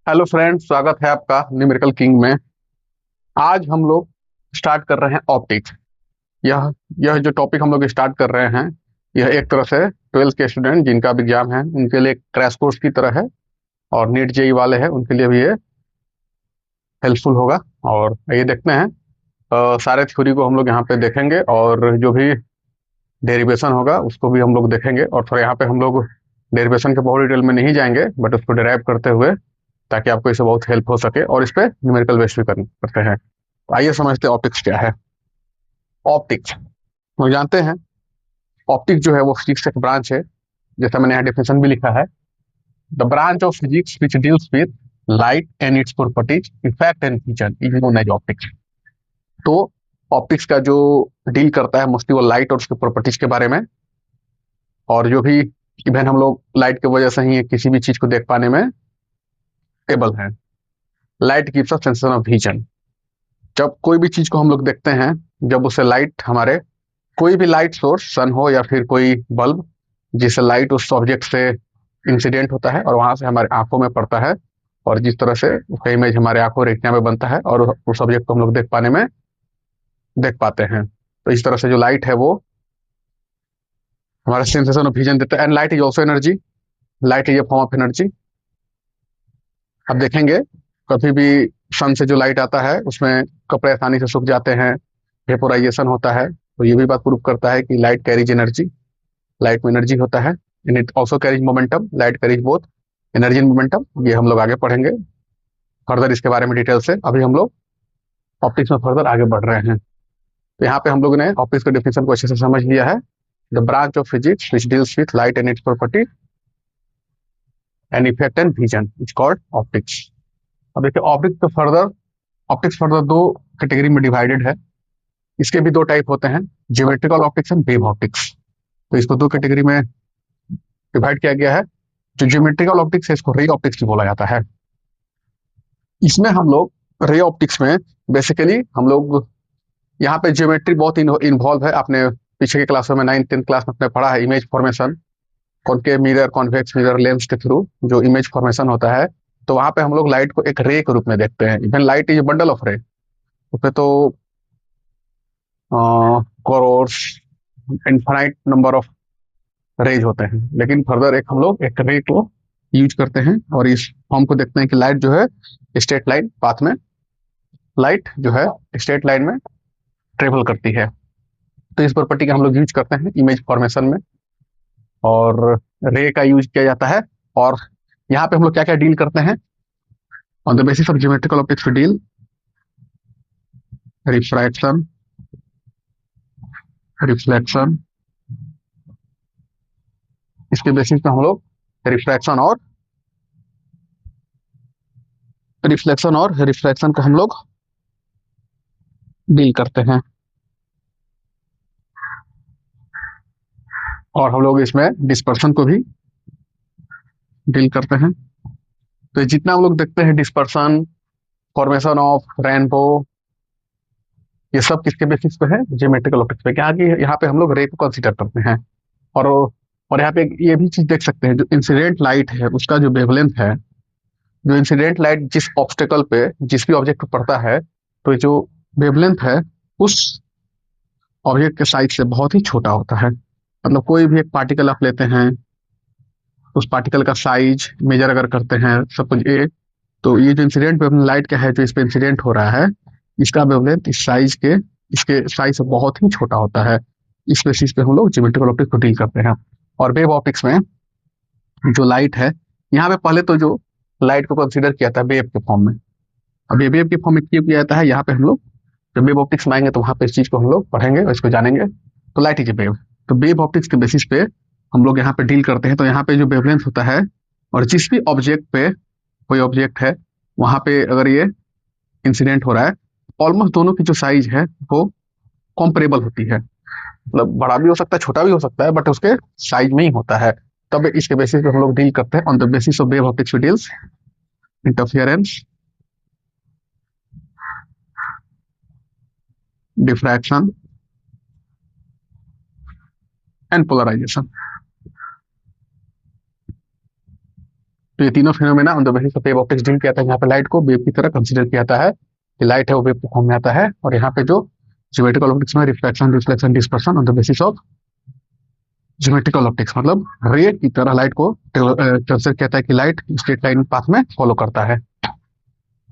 Hello friends, स्वागत है आपका न्यूमेरिकल किंग में। आज हम लोग स्टार्ट कर रहे हैं ऑप्टिक्स। यह यह जो टॉपिक हम लोग स्टार्ट कर रहे हैं, यह एक तरह से ट्वेल्थ के स्टूडेंट जिनका भी एग्जाम है उनके लिए क्रैश कोर्स की तरह है। और नीट जेई वाले हैं उनके लिए भी ये हेल्पफुल होगा। और ये देखते हैं, सारे थ्योरी को हम लोग यहाँ पे देखेंगे और जो भी डेरिवेशन होगा उसको भी हम लोग देखेंगे। और थोड़ा यहाँ पे हम लोग डेरिवेशन के बहुत डिटेल में नहीं जाएंगे, बट उसको डिराइव करते हुए, ताकि आपको इससे बहुत हेल्प हो सके और इस पे न्यूमेरिकल बेस भी करते हैं। तो आइए समझते हैं ऑप्टिक्स क्या है। ऑप्टिक्स हम जानते हैं, ऑप्टिक्स जो है वो फिजिक्स का एक ब्रांच है। जैसा मैंने यहाँ डेफिनेशन भी लिखा है, the branch of physics which deals with light and its properties, effect and feature is known as optics. तो ऑप्टिक्स का जो डील करता है मोस्टली वो लाइट और उसके प्रॉपर्टीज के बारे में। और जो भी इवन हम लोग लाइट की वजह से ही किसी भी चीज को देख पाने में एबल है। Light gives us sensation of vision. जब कोई भी चीज को हम लोग देखते हैं, जब उसे लाइट हमारे कोई भी लाइट सोर्स, सन हो या फिर कोई बल्ब, जिससे लाइट उस ऑब्जेक्ट से इंसिडेंट होता है और वहां से हमारे आंखों में पड़ता है, और जिस तरह से उसका इमेज हमारे आंखों रेटिना में बनता है और उस ऑब्जेक्ट को हम लोग देख पाने में देख पाते हैं। तो इस तरह से जो लाइट है वो हमारा सेंसेशन ऑफ विजन देता है। And light is also energy. Light is a form of energy. अब देखेंगे, कभी भी सन से जो लाइट आता है उसमें कपड़े आसानी से सूख जाते हैं, वेपोराइजेशन होता है। तो ये भी बात प्रूव करता है कि लाइट कैरीज एनर्जी। लाइट में एनर्जी होता है। And it also carries momentum. Light carries both energy and momentum. ये हम लोग आगे पढ़ेंगे फर्दर इसके बारे में डिटेल से। अभी हम लोग ऑप्टिक्स में फर्दर आगे बढ़ रहे हैं। तो यहाँ पे हम लोग ने ऑप्टिक्स के डेफिनेशन को अच्छे से समझ लिया है। The branch of physics which deals with light and it's property and effect and vision is called optics. अब देखिए, ऑप्टिक्स फर्दर दो कैटेगरी में डिवाइडेड है। इसके भी दो टाइप होते हैं, geometrical optics and wave optics. तो इसको दो कैटेगरी में डिवाइड किया गया है। जो ज्योमेट्रिकल ऑप्टिक्स है इसको रे ऑप्टिक्स भी बोला जाता है। इसमें हम लोग रे ऑप्टिक्स में बेसिकली हम लोग यहाँ पे ज्योमेट्री बहुत इन्वॉल्व है। आपने पीछे के क्लासों में 9th 10th क्लास में अपने पढ़ा है image formation, concave mirror, convex mirror, lens के थ्रू जो इमेज फॉर्मेशन होता है। तो वहां पे हम लोग लाइट को एक रे के रूप में देखते हैं। Even light is bundle of ray. उसपे तो crores, infinite number of rays होते हैं, लेकिन फर्दर एक हम लोग एक रे को यूज करते हैं और इस फॉर्म को देखते हैं कि लाइट जो है स्ट्रेट लाइन पाथ में, लाइट जो है स्ट्रेट लाइन में ट्रेवल करती है। तो इस प्रॉपर्टी का हम लोग यूज करते हैं इमेज फॉर्मेशन में, और रे का यूज किया जाता है। और यहाँ पे हम लोग क्या क्या डील करते हैं, on the basis of geometrical optics deal refraction, reflection. इसके बेसिस पे हम लोग रिफ्रैक्शन और रिफ्लेक्शन को हम लोग डील करते हैं। और हम लोग इसमें डिस्पर्शन को भी डील करते हैं। तो जितना हम लोग देखते हैं डिस्पर्शन, फॉर्मेशन ऑफ रेनबो, ये सब किसके बेसिस पे है, ज्योमेट्रिकल ऑप्टिक्स पे। क्या कि यहाँ पे हम लोग रे को कंसीडर करते हैं। और यहाँ पे ये भी चीज देख सकते हैं, जो इंसिडेंट लाइट है उसका जो वेवलेंथ है, जो इंसिडेंट लाइट जिस ऑब्स्टेकल पे, जिस भी ऑब्जेक्ट पे पड़ता है, तो जो वेवलेंथ है उस ऑब्जेक्ट के साइज से बहुत ही छोटा होता है। मतलब कोई भी एक पार्टिकल आप लेते हैं, उस पार्टिकल का साइज मेजर अगर करते हैं, सपोज ए, तो ये जो इंसिडेंट वेवलेंथ लाइट का है जो इस पे इंसिडेंट हो रहा है, इसका वेवलेंथ इस साइज के, इसके साइज से बहुत ही छोटा होता है। इस बेसिस पे हम लोग ज्योमेट्रिकल ऑप्टिक्स को डील करते हैं। और वेव ऑप्टिक्स में जो लाइट है, यहाँ पे पहले तो जो लाइट को कंसीडर किया था वेव के फॉर्म में। अब ये वेव के फॉर्म में क्यों किया जाता है, यहाँ पे हम लोग जब वेव ऑप्टिक्स में आएंगे तो वहां पे इस चीज को हम लोग पढ़ेंगे और इसको जानेंगे। तो लाइट इज ए वेव। तो वेव ऑप्टिक्स के बेसिस पे हम लोग यहाँ पे डील करते हैं। तो यहाँ पे जो वेवलेंथ होता है, और जिस भी ऑब्जेक्ट पे कोई ऑब्जेक्ट है वहां पे अगर ये इंसिडेंट हो रहा है, ऑलमोस्ट दोनों की जो साइज है वो कॉम्परेबल होती है। मतलब बड़ा भी हो सकता है, छोटा भी हो सकता है, बट उसके साइज में ही होता है। तब इसके बेसिस पे हम लोग डील करते हैं। On the basis of wave optics deals interference, diffraction and polarisation. तो ये तीनों phenomena on the basis of wave optics deal किया जाता है। यहाँ पे लाइट को वेव की तरह कंसिडर किया जाता है कि लाइट है वो वेव के फॉर्म में आता है, और यहाँ पे जो ज्योमेट्रिकल ऑप्टिक्स में reflection reflection dispersion on the basis of geometrical optics, मतलब रे की तरह लाइट को कंसिडर किया जाता है कि लाइट स्ट्रेट लाइन पाथ में फॉलो करता है।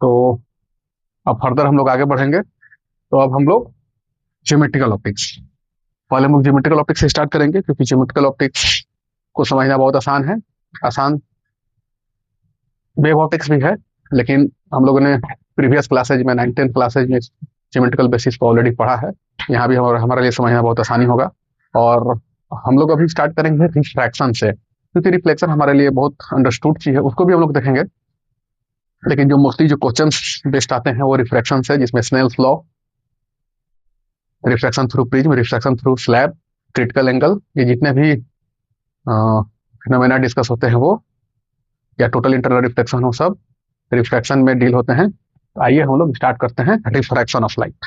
तो अब फर्दर हम लोग आगे बढ़ेंगे। तो अब हम लोग ज्योमेट्रिकल ऑप्टिक्स, पहले हम लोग ज्योमेट्रिकल ऑप्टिक्स से स्टार्ट करेंगे, क्योंकि ज्योमेट्रिकल ऑप्टिक्स को समझना बहुत आसान है। आसान वेव ऑप्टिक्स भी है, लेकिन हम लोगों ने प्रीवियस क्लासेज में 9th क्लासेज में ज्योमेट्रिकल बेसिस को ऑलरेडी पढ़ा है। यहाँ भी हमारे लिए समझना बहुत आसानी होगा। और हम लोग अभी स्टार्ट करेंगे रिफ्रैक्शन से, क्योंकि रिफ्लेक्शन हमारे लिए बहुत अंडरस्टूड चीज है, उसको भी हम लोग देखेंगे। लेकिन जो मोस्टली जो क्वेश्चन बेस्ड आते हैं वो रिफ्रैक्शन से, जिसमें Snell's law, refraction through prism, refraction through slab, critical angle, ये जितने भी फिनोमेना डिस्कस होते हैं वो, या टोटल इंटरनल रिफ्लेक्शन हो, सब रिफ्रैक्शन में डील होते हैं। तो आइए हम लोग स्टार्ट करते हैं रिफ्रैक्शन ऑफ लाइट।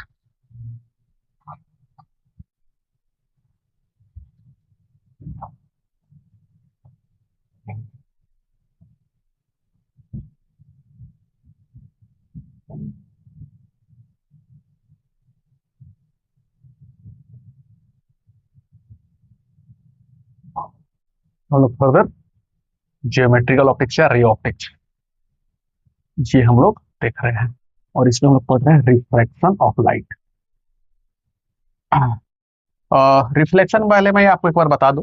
हम लोग फर्दर जियोमेट्रिकल ऑप्टिक्स या रे ऑप्टिक्स, ये हम लोग देख रहे हैं, और इसमें हम लोग पढ़ रहे हैं रिफ्रैक्शन ऑफ लाइट। रिफ्लेक्शन वाले मैं आपको एक बार बता दूं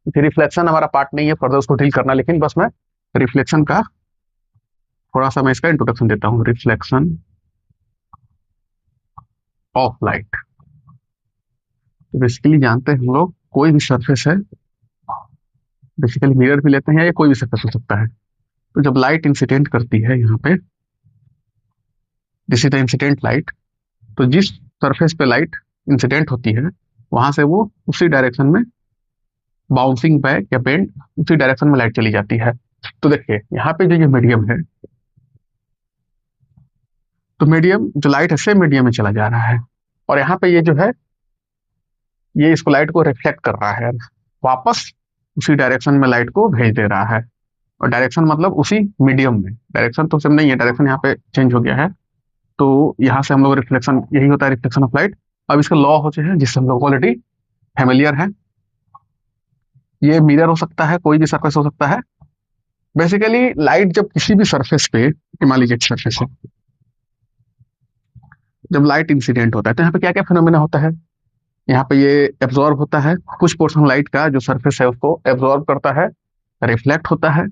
कि रिफ्लेक्शन हमारा पार्ट नहीं है फर्दर उसको डील करना, लेकिन बस मैं रिफ्लेक्शन का थोड़ा सा मैं इसका इंट्रोडक्शन देता हूँ। रिफ्लेक्शन ऑफ लाइट, तो बेसिकली जानते हैं हम लोग, कोई भी सरफेस है, बेसिकली मिरर भी लेते हैं या कोई भी सरफेस हो सकता है, तो जब लाइट इंसिडेंट करती है यहाँ पे, this is the incident light, तो जिस सरफेस पे लाइट इंसिडेंट होती है वहां से वो उसी डायरेक्शन में बाउंसिंग बैक या बेंड, उसी डायरेक्शन में लाइट चली जाती है। तो देखिए यहाँ पे जो ये मीडियम है, तो मीडियम जो लाइट है सेम मीडियम में चला जा रहा है, और यहाँ पे ये जो है ये इसको लाइट को रिफ्लेक्ट कर रहा है, वापस उसी डायरेक्शन में लाइट को भेज दे रहा है। और डायरेक्शन मतलब उसी मीडियम में, डायरेक्शन तो सेम नहीं है, डायरेक्शन यहाँ पे चेंज हो गया है। तो यहाँ से हम लोग रिफ्लेक्शन, यही होता है रिफ्लेक्शन ऑफ लाइट। अब इसका लॉ होते हैं जिससे हम लोग ऑलरेडी फैमिलियर है। ये मिरर हो सकता है, कोई भी सरफेस हो सकता है। बेसिकली लाइट जब किसी भी सरफेस पे, मान लीजिए सरफेस है, जब लाइट इंसिडेंट होता है तो यहाँ पे क्या क्या फिनोमेना होता है। यहाँ पे ये एब्जॉर्ब होता है, कुछ पोर्शन लाइट का जो सरफेस है उसको एब्जॉर्ब करता है, रिफ्लेक्ट होता है,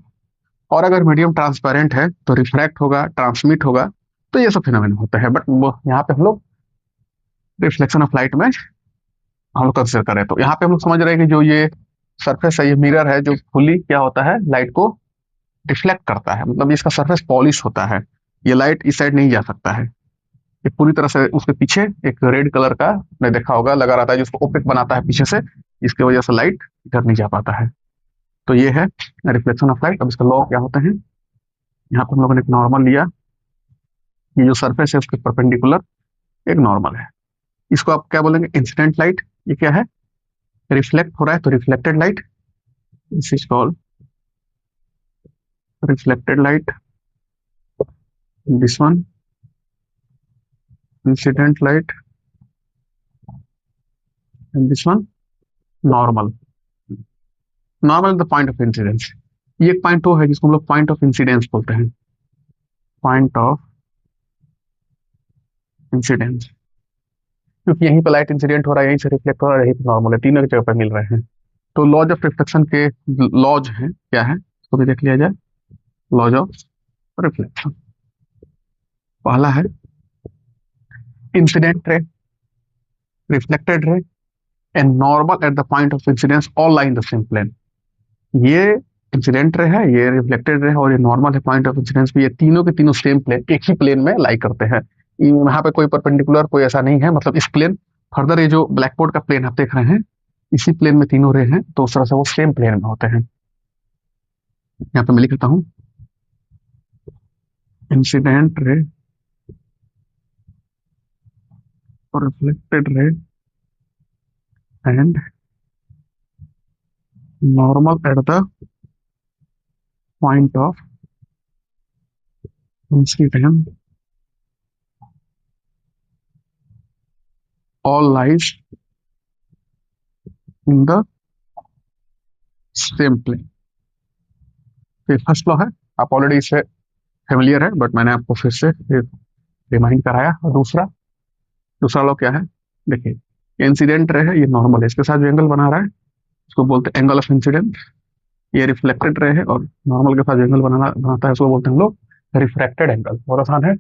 और अगर मीडियम ट्रांसपेरेंट है तो रिफ्रैक्ट होगा, ट्रांसमिट होगा। तो ये सब फिनोमेना होता है, बट वो यहाँ पे हम लोग रिफ्लेक्शन ऑफ लाइट में हम लोग कंसिडर करें, तो यहाँ पे हम लोग समझ रहे हैं कि जो ये सरफेस है, ये मिरर है, जो फुली क्या होता है, लाइट को रिफ्लेक्ट करता है, मतलब इसका सरफेस पॉलिश होता है। ये लाइट इस साइड नहीं जा सकता है, ये पूरी तरह से उसके पीछे एक रेड कलर का आपने देखा होगा लगा रहता है, जिसको ओपेक बनाता है पीछे से, इसकी वजह से लाइट इधर नहीं जा पाता है। तो ये है रिफ्लेक्शन ऑफ लाइट। अब इसका लॉ क्या होते हैं, यहाँ पे हम लोगों ने एक नॉर्मल लिया, ये जो सरफेस है उसके परपेंडिकुलर एक नॉर्मल है, इसको आप क्या बोलेंगे, इंसिडेंट लाइट। ये क्या है, रिफ्लेक्ट हो रहा है तो reflected light, this is called reflected light. This one incident light, and this one normal. Normal the point of incidence, ये एक पॉइंट वो है जिसको हम लोग पॉइंट ऑफ इंसिडेंस बोलते हैं, पॉइंट ऑफ इंसिडेंस, क्योंकि यहीं पर लाइट इंसिडेंट हो रहा है, यहीं से रिफ्लेक्ट हो रहा है, यहीं पर नॉर्मल है, तीनों की जगह पर मिल रहे हैं। तो लॉज ऑफ रिफ्लेक्शन के लॉज हैं, क्या है उसको भी देख लिया जाए। लॉज ऑफ रिफ्लेक्शन, पहला है incident ray, reflected ray and normal at the point of incidence all lie in the same plane. ये इंसिडेंट रे है, ये रिफ्लेक्टेड रे है, और ये नॉर्मल है पॉइंट ऑफ इंसिडेंस भी, ये तीनों के तीनों सेम प्लेन, एक ही प्लेन में लाई करते हैं। यहाँ पे कोई परपेंडिकुलर कोई ऐसा नहीं है, मतलब इस प्लेन, फर्दर ये जो ब्लैक बोर्ड का प्लेन आप देख रहे हैं, इसी प्लेन में तीनों रे हैं, तो उस तरह से वो सेम प्लेन में होते हैं। यहाँ पे मैं लिख लेता हूँ, इंसिडेंट रे और reflected ray and normal at the point of incident all lies in the same plane। तो फर्स्ट लॉ है, आप ऑलरेडी इससे फेमिलियर है, बट मैंने आपको फिर से रिमाइंड कराया। और दूसरा लॉ क्या है, देखिए इंसिडेंट रे है, ये नॉर्मल है, इसके साथ जो एंगल बना रहा है इसको बोलते हैं एंगल ऑफ इंसिडेंट। ये रिफ्लेक्टेड रे है, और नॉर्मल के साथ जो एंगल बनाता है उसको बोलते हैं हम लोग रिफ्रैक्टेड एंगल। बहुत आसान है।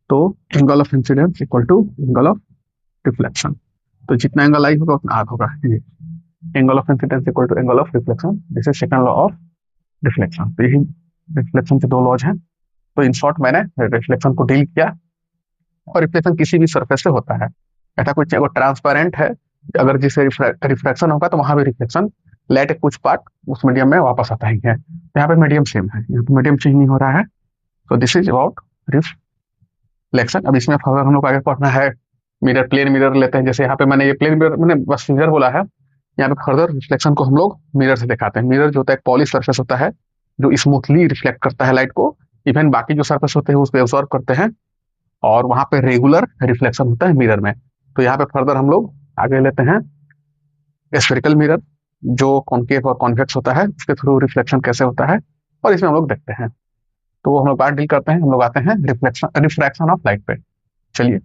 तो angle of incidence equal to angle of reflection. तो जितना एंगल आई होगा उतना आर होगा। ये angle of incidence equal to angle of reflection, this is second law of reflection. तो यही रिफ्लेक्शन के दो लॉज हैं। तो इन शॉर्ट मैंने रिफ्लेक्शन को डील किया। और रिफ्लेक्शन किसी भी सरफेस से होता है, ऐसा कुछ अगर ट्रांसपेरेंट है, अगर जिससे रिफ्लेक्शन होगा तो वहां भी रिफ्लेक्शन लाइट के कुछ पार्ट उस मीडियम में वापस आता ही है। तो यहाँ पे मीडियम सेम है, यहाँ पे मीडियम चेंज नहीं हो रहा है। तो दिस इज अबाउट रिफ्लेक्शन। अब इसमें फर्दर हम लोग आगे पढ़ना है, मिरर, प्लेन मिरर लेते हैं। जैसे यहाँ पे मैंने ये प्लेन मिरर, मैंने बस मिरर बोला है। यहाँ पे फर्दर रिफ्लेक्शन को हम लोग मिरर से दिखाते हैं। मिरर जो होता है एक पॉलिश सरफेस होता है जो स्मूथली रिफ्लेक्ट करता है लाइट को। इवन बाकी जो सरफेस होते हैं उसको एब्जॉर्ब करते हैं, और वहां पे रेगुलर रिफ्लेक्शन होता है मिरर में। तो यहाँ पे फर्दर हम लोग आगे लेते हैं स्फेरिकल मिरर, जो कॉनकेव और कॉन्वेक्स होता है, उसके थ्रू रिफ्लेक्शन कैसे होता है, और इसमें हम लोग देखते हैं। तो वो हम लोग बात डील करते हैं। हम लोग आते हैं रिफ्लेक्शन, रिफ्रैक्शन ऑफ लाइट पे। चलिए